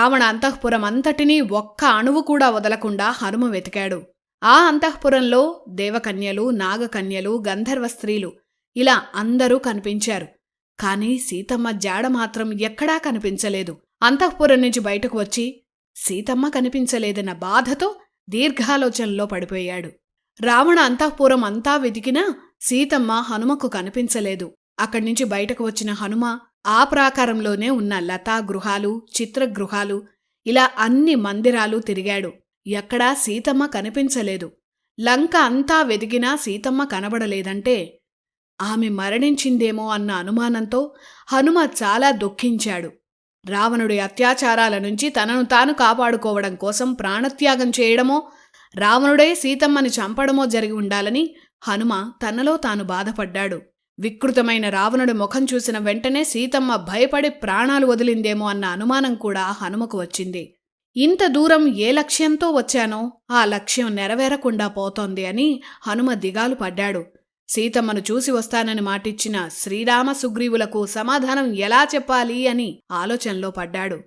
రావణ అంతఃపురం అంతటినీ ఒక్క అణువు కూడా వదలకుండా హనుమ వెతికాడు. ఆ అంతఃపురంలో దేవకన్యలు, నాగకన్యలు, గంధర్వ స్త్రీలు ఇలా అందరూ కనిపించారు. కాని సీతమ్మ జాడ మాత్రం ఎక్కడా కనిపించలేదు. అంతఃపురం నుంచి బయటకు వచ్చి సీతమ్మ కనిపించలేదన్న బాధతో దీర్ఘాలోచనలో పడిపోయాడు. రావణ అంతఃపురం అంతా వెతికినా సీతమ్మ హనుమకు కనిపించలేదు. అక్కడ్నుంచి బయటకు వచ్చిన హనుమ ఆ ప్రాకారంలోనే ఉన్న లతా గృహాలు, చిత్రగృహాలు ఇలా అన్ని మందిరాలు తిరిగాడు. ఎక్కడా సీతమ్మ కనిపించలేదు. లంక అంతా వెదిగినా సీతమ్మ కనబడలేదంటే ఆమె మరణించిందేమో అన్న అనుమానంతో హనుమ చాలా దుఃఖించాడు. రావణుడి అత్యాచారాల నుంచి తనను తాను కాపాడుకోవడం కోసం ప్రాణత్యాగం చేయడమో, రావణుడే సీతమ్మని చంపడమో జరిగి ఉండాలని హనుమ తనలో తాను బాధపడ్డాడు. వికృతమైన రావణుడి ముఖం చూసిన వెంటనే సీతమ్మ భయపడి ప్రాణాలు వదిలిందేమో అన్న అనుమానం కూడా హనుమకు వచ్చింది. ఇంత దూరం ఏ లక్ష్యంతో వచ్చానో ఆ లక్ష్యం నెరవేరకుండా పోతోంది అని హనుమ దిగాలు పడ్డాడు. సీతమ్మను చూసి వస్తానని మాటిచ్చిన శ్రీరామ సుగ్రీవులకు సమాధానం ఎలా చెప్పాలి అని ఆలోచనలో పడ్డాడు.